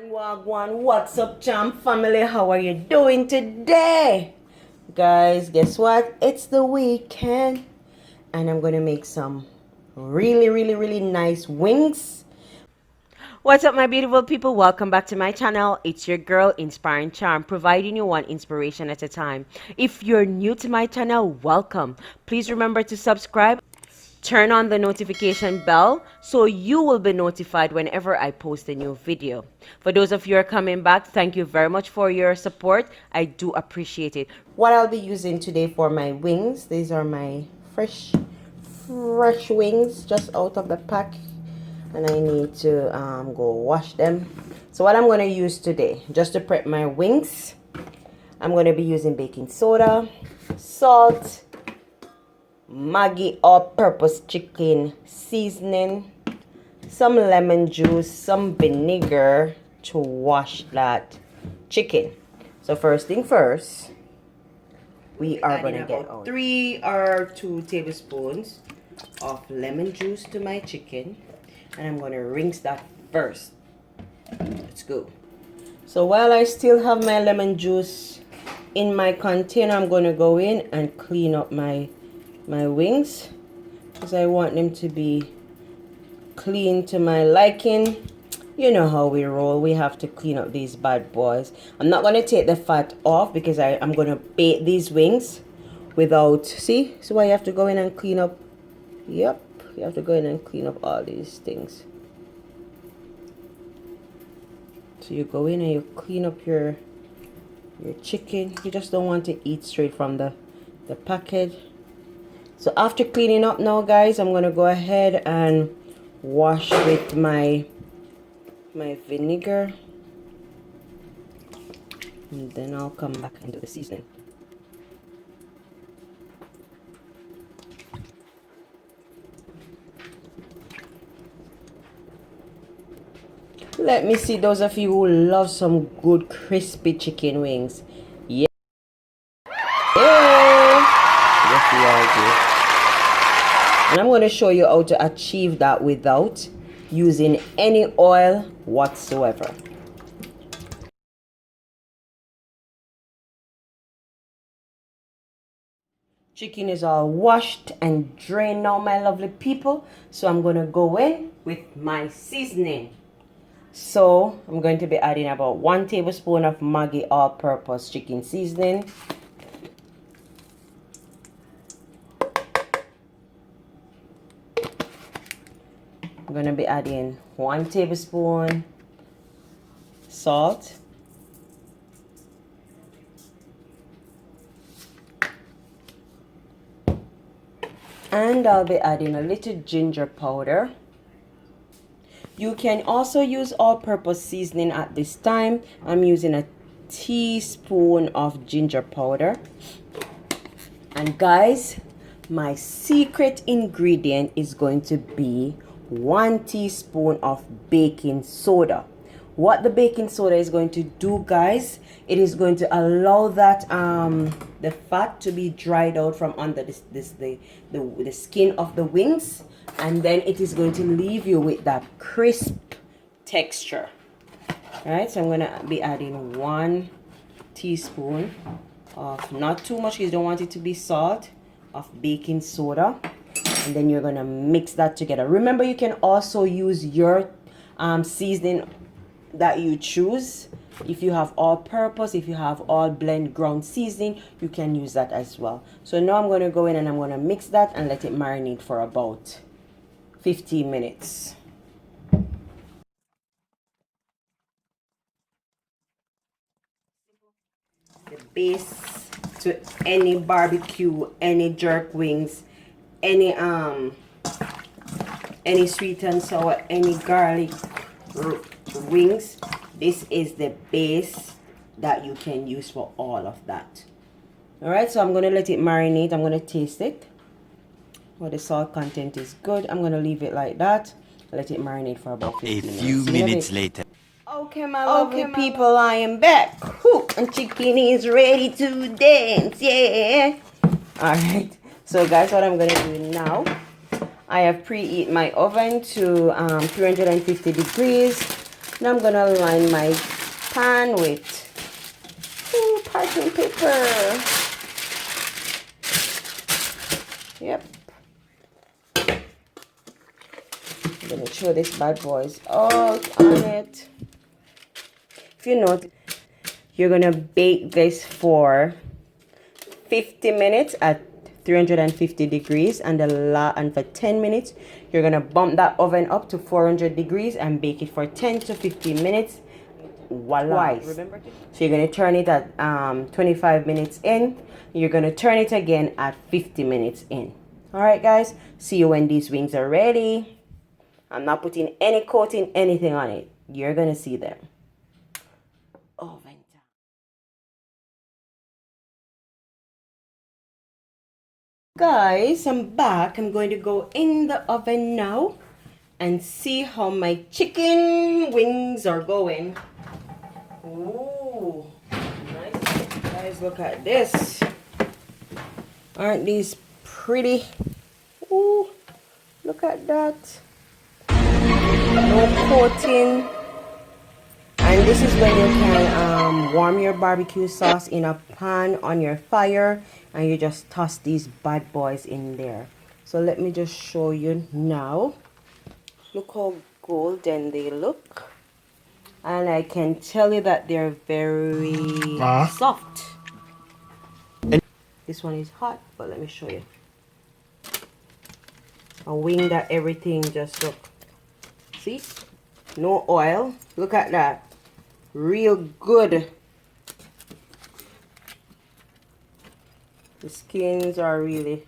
Wagwan, what's up, champ family? How are you doing today? Guys, guess what? It's the weekend, and I'm gonna make some really nice wings. What's up, my beautiful people? Welcome back to my channel. It's your girl, Inspiring Charm, providing you one inspiration at a time. If you're new to my channel, welcome. Please remember to subscribe. Turn on the notification bell so you will be notified whenever I post a new video. For those of you who are coming back, thank you very much for your support. I do appreciate it. What I'll be using today for my wings, these are my fresh wings just out of the pack, and I need to go wash them. So what I'm going to use today, just to prep my wings, I'm going to be using baking soda, salt, Maggi all-purpose chicken seasoning, some lemon juice, some vinegar to wash that chicken. So first thing first, we are going to get out 3 or 2 tablespoons of lemon juice to my chicken, and I'm going to rinse that first. Let's go. So while I still have my lemon juice in my container, I'm going to go in and clean up my wings, because I want them to be clean to my liking. You know how we roll. We have to clean up these bad boys. I'm not going to take the fat off because I'm going to bake these wings without, see? So why you have to go in and clean up. Yep, you have to go in and clean up all these things. So you go in and you clean up your chicken. You just don't want to eat straight from the packet. So after cleaning up now, guys, I'm going to go ahead and wash with my vinegar. And then I'll come back and do the seasoning. Let me see those of you who love some good crispy chicken wings. Yeah. Yes, we all do. And I'm going to show you how to achieve that without using any oil whatsoever. Chicken is all washed and drained now, my lovely people. So I'm going to go in with my seasoning. So I'm going to be adding about 1 tablespoon of Maggi all-purpose chicken seasoning. I'm going to be adding 1 tablespoon salt. And I'll be adding a little ginger powder. You can also use all-purpose seasoning at this time. I'm using a teaspoon of ginger powder. And guys, my secret ingredient is going to be 1 teaspoon of baking soda. What the baking soda is going to do, guys, it is going to allow that the fat to be dried out from under the skin of the wings, and then it is going to leave you with that crisp texture. All right, so I'm going to be adding 1 teaspoon of, not too much because you don't want it to be salt, of baking soda. And then you're going to mix that together. Remember, you can also use your seasoning that you choose. If you have all purpose, if you have all blend ground seasoning, you can use that as well. So now I'm going to go in and I'm going to mix that and let it marinate for about 15 minutes. The base to any barbecue, any jerk wings, any sweet and sour, any garlic wings. This is the base that you can use for all of that. All right, so I'm going to let it marinate. I'm going to taste it. Well, the salt content is good. I'm going to leave it like that. Let it marinate for about 15 minutes. A few minutes later. Okay, my lovely people, I am back. And chicken is ready to dance. Yeah. All right. So, guys, what I'm going to do now, I have preheat my oven to 350 degrees. Now I'm gonna line my pan with parchment paper. Yep. I'm gonna throw this bad boys out on it. If you note, you're gonna bake this for 50 minutes at 350 degrees, and for 10 minutes you're gonna bump that oven up to 400 degrees and bake it for 10 to 15 minutes. Voila. Remember, so you're gonna turn it at 25 minutes in. You're gonna turn it again at 50 minutes in. All right, guys, see you when these wings are ready. I'm not putting any coating, anything on it. You're gonna see them. Oven time. Guys, I'm back. I'm going to go in the oven now and see how my chicken wings are going. Ooh, nice. Guys, look at this. Aren't these pretty? Ooh, look at that. No coating. And this is when you can warm your barbecue sauce in a pan on your fire, and you just toss these bad boys in there. So let me just show you now. Look how golden they look. And I can tell you that they're very soft. This one is hot, but let me show you. A wing that everything just look. See? No oil. Look at that. Real good. The skins are really,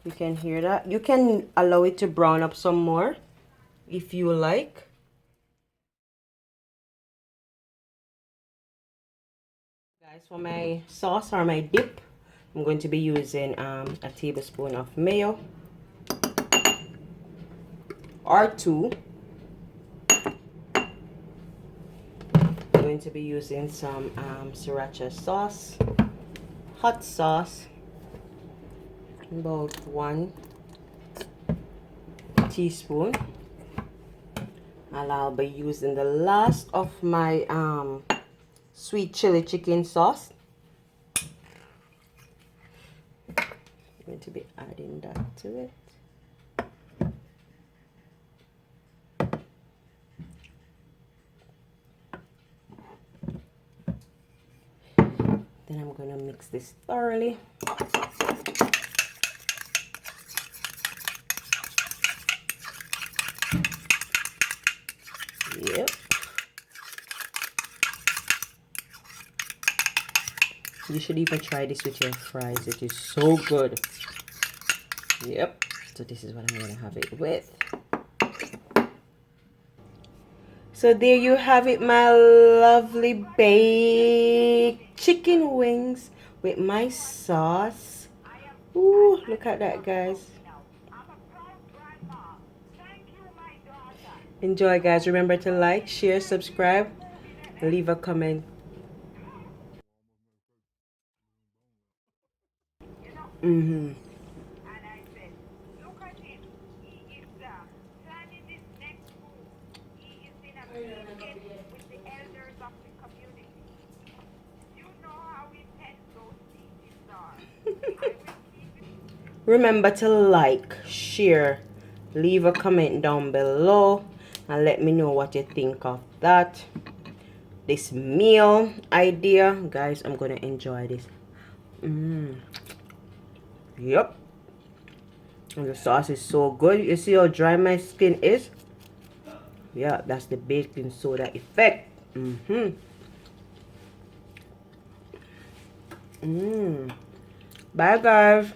you can hear that. You can allow it to brown up some more if you like. Guys, for my sauce or my dip, I'm going to be using a tablespoon of mayo or 2. I'm going to be using some sriracha sauce, hot sauce, about 1 teaspoon, and I'll be using the last of my sweet chili chicken sauce. I'm going to be adding that to it. Then I'm going to mix this thoroughly. Yep. You should even try this with your fries. It is so good. Yep. So this is what I'm going to have it with. So there you have it, my lovely baked chicken wings with my sauce. Ooh, look at that, guys. Enjoy, guys. Remember to like, share, subscribe, leave a comment. Remember to like, share, leave a comment down below, and let me know what you think of that. This meal idea, guys. I'm gonna enjoy this. Yep. And the sauce is so good. You see how dry my skin is? Yeah, that's the baking soda effect. Bye, guys.